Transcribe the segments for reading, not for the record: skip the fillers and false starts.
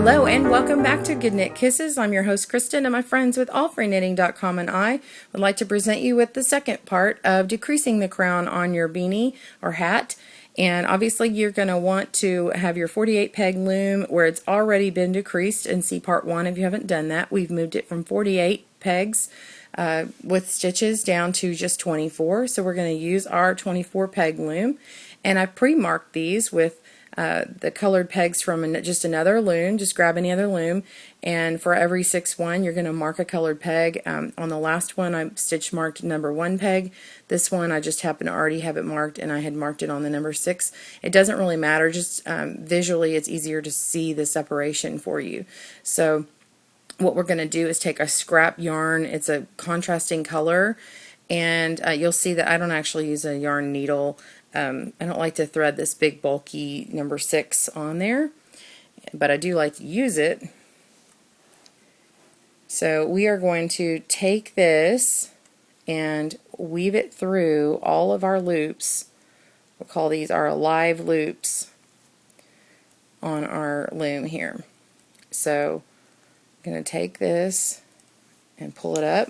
Hello and welcome back to GoodKnit Kisses. I'm your host Kristen, and my friends with allfreeknitting.com and I would like to present you with the second part of decreasing the crown on your beanie or hat. And obviously you're going to want to have your 48 peg loom where it's already been decreased, and see part 1 if you haven't done that. We've moved it from 48 pegs with stitches down to just 24, so we're going to use our 24 peg loom, and I've pre-marked these with the colored pegs from just another loom. Just grab any other loom, and for every 6-1 you're going to mark a colored peg. On the last one I stitch marked number 1 peg. This one I just happen to already have it marked, and I had marked it on the number 6. It doesn't really matter, just visually it's easier to see the separation for you. So what we're going to do is take a scrap yarn. It's a contrasting color, and you'll see that I don't actually use a yarn needle. I don't like to thread this big bulky number 6 on there, but I do like to use it. So we are going to take this and weave it through all of our loops. We'll call these our live loops on our loom here. So I'm going to take this and pull it up.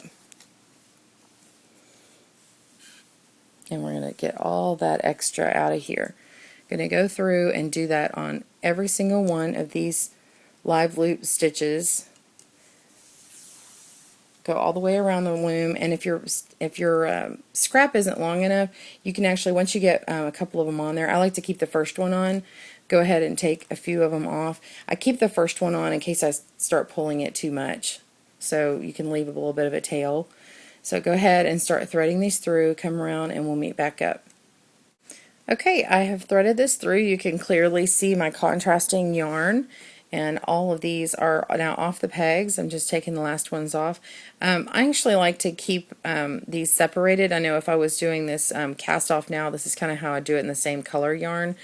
And we're going to get all that extra out of here. I'm going to go through and do that on every single one of these live loop stitches. Go all the way around the loom, and if your scrap isn't long enough, you can actually, once you get a couple of them on there, I like to keep the first one on. Go ahead and take a few of them off. I keep the first one on in case I start pulling it too much, so you can leave a little bit of a tail. So go ahead and start threading these through, come around, and we'll meet back up. Okay, I have threaded this through. You can clearly see my contrasting yarn, and all of these are now off the pegs. I'm just taking the last ones off. I actually like to keep these separated. I know if I was doing this cast off now, this is kind of how I do it in the same color yarn,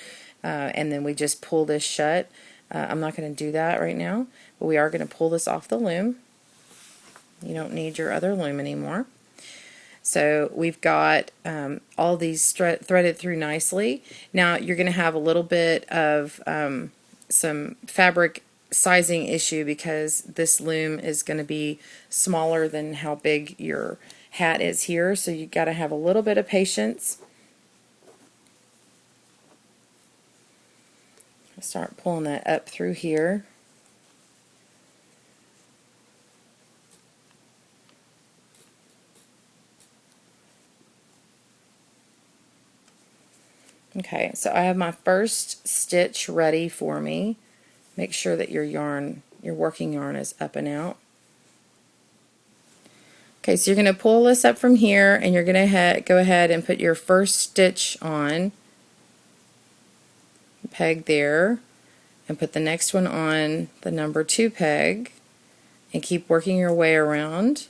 and then we just pull this shut. I'm not going to do that right now, but we are going to pull this off the loom. You don't need your other loom anymore. So we've got all these threaded through nicely. Now you're going to have a little bit of some fabric sizing issue because this loom is going to be smaller than how big your hat is here. So you've got to have a little bit of patience. Start pulling that up through here. Okay, so I have my first stitch ready for me. Make sure that your working yarn is up and out. Okay, so you're going to pull this up from here, and you're going to go ahead and put your first stitch on, peg there, and put the next one on the number 2 peg, and keep working your way around.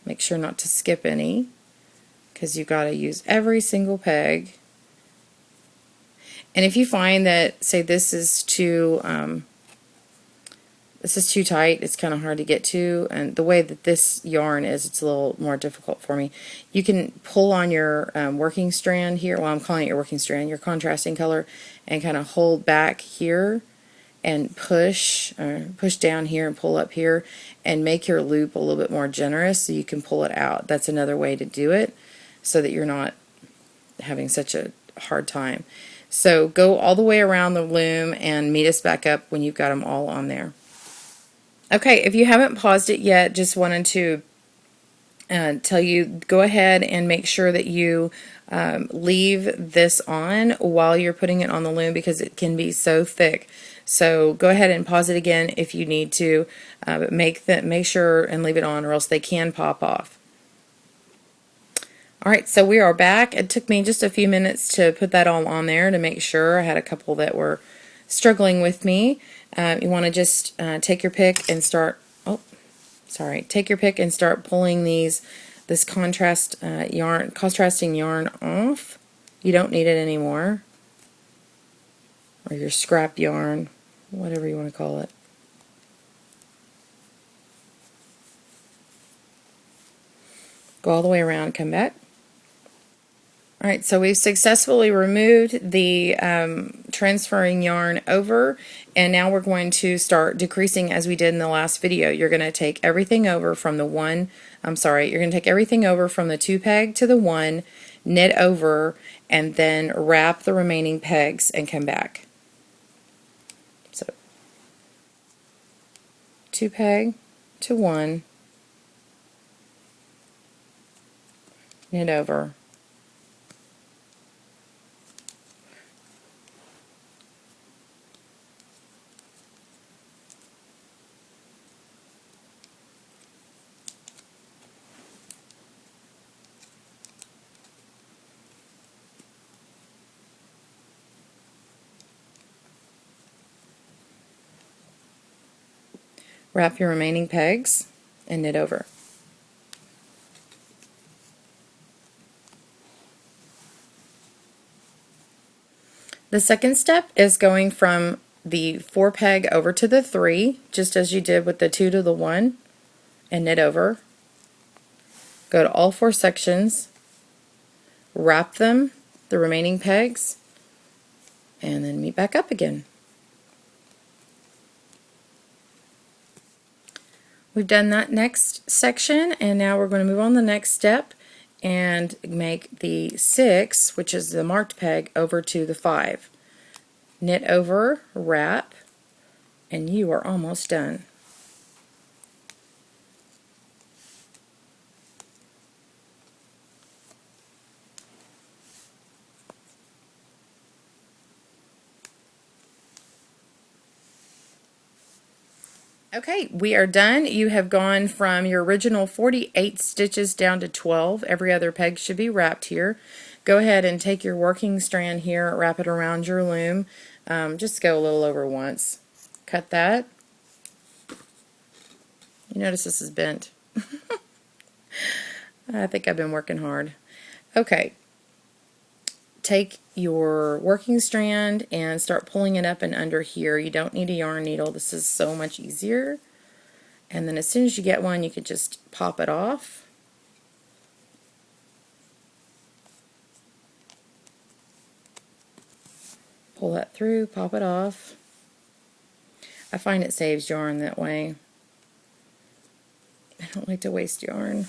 Make sure not to skip any, because you've got to use every single peg. And if you find that, say, this is too tight, it's kind of hard to get to, and the way that this yarn is, it's a little more difficult for me. You can pull on your working strand here. Well, I'm calling it your working strand, your contrasting color, and kind of hold back here and push down here and pull up here, and make your loop a little bit more generous so you can pull it out. That's another way to do it, so that you're not having such a hard time. So go all the way around the loom and meet us back up when you've got them all on there. Okay, if you haven't paused it yet, just wanted to tell you, go ahead and make sure that you leave this on while you're putting it on the loom, because it can be so thick. So go ahead and pause it again if you need to, but make sure and leave it on, or else they can pop off. Alright, so we are back. It took me just a few minutes to put that all on there to make sure. I had a couple that were struggling with me. You want to just take your pick and start, take your pick and start pulling this contrasting yarn off. You don't need it anymore. Or your scrap yarn, whatever you want to call it. Go all the way around, come back. Alright, so we've successfully removed the transferring yarn over, and now we're going to start decreasing as we did in the last video. You're going to take everything over from the one, you're going to take everything over from the 2 peg to the 1, knit over, and then wrap the remaining pegs and come back. So 2 peg to 1, knit over, wrap your remaining pegs, and knit over. The second step is going from the 4 peg over to the 3, just as you did with the 2 to the 1, and knit over. Go to all 4 sections, wrap them, the remaining pegs, and then meet back up again. We've done that next section, and now we're going to move on to the next step and make the 6, which is the marked peg, over to the 5. Knit over, wrap, and you are almost done. Okay, we are done. You have gone from your original 48 stitches down to 12. Every other peg should be wrapped here. Go ahead and take your working strand here, wrap it around your loom. Just go a little over once. Cut that. You notice this is bent. I think I've been working hard. Okay. Take your working strand and start pulling it up and under here. You don't need a yarn needle. This is so much easier. And then as soon as you get one, you could just pop it off. Pull that through, pop it off. I find it saves yarn that way. I don't like to waste yarn.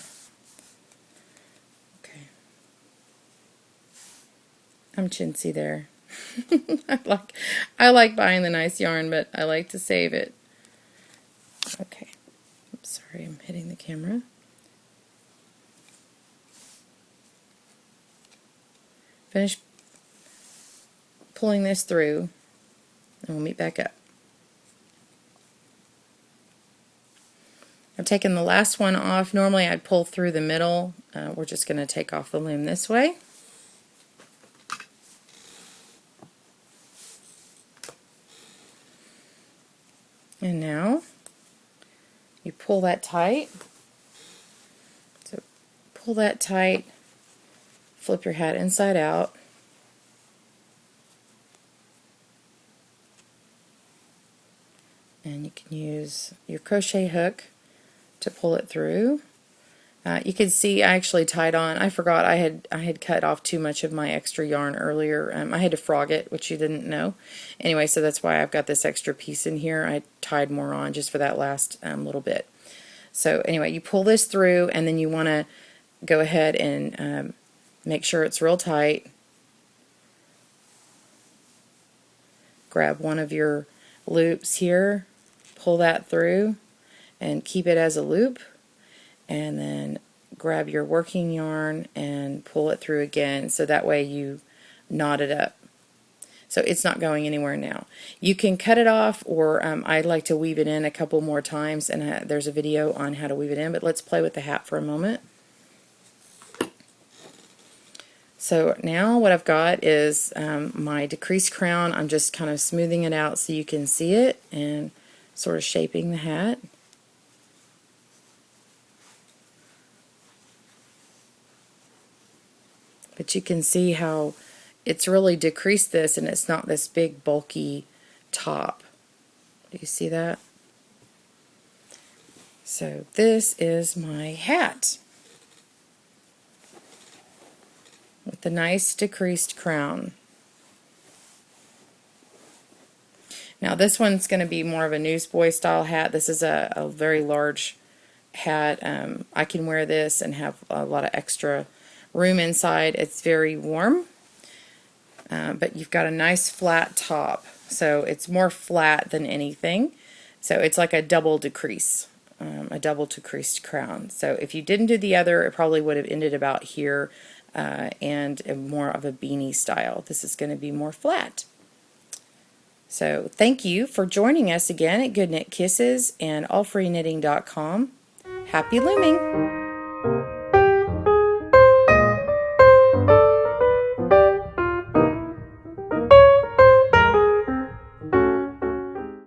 I'm chintzy there. I like buying the nice yarn, but I like to save it. Okay. Oops, sorry, I'm hitting the camera. Finish pulling this through, and we'll meet back up. I've taken the last one off. Normally I'd pull through the middle. We're just going to take off the loom this way. And now you pull that tight. So pull that tight, flip your hat inside out. And you can use your crochet hook to pull it through. You can see I actually tied on. I forgot I had cut off too much of my extra yarn earlier. I had to frog it, which you didn't know. Anyway, so that's why I've got this extra piece in here. I tied more on just for that last little bit. So anyway, you pull this through, and then you want to go ahead and make sure it's real tight. Grab one of your loops here, pull that through, and keep it as a loop. And then grab your working yarn and pull it through again, so that way you knot it up. So it's not going anywhere now. You can cut it off, or I like to weave it in a couple more times, and there's a video on how to weave it in, but let's play with the hat for a moment. So now what I've got is my decreased crown. I'm just kind of smoothing it out so you can see it and sort of shaping the hat. But you can see how it's really decreased this, and it's not this big bulky top. Do you see that? So this is my hat with the nice decreased crown. Now this one's going to be more of a newsboy style hat. This is a very large hat. I can wear this and have a lot of extra room inside. It's very warm, but you've got a nice flat top, so it's more flat than anything. So it's like a double decrease, a double decreased crown. So if you didn't do the other, it probably would have ended about here, and more of a beanie style. This is going to be more flat. So thank you for joining us again at GoodKnit Kisses and allfreeknitting.com. Happy looming!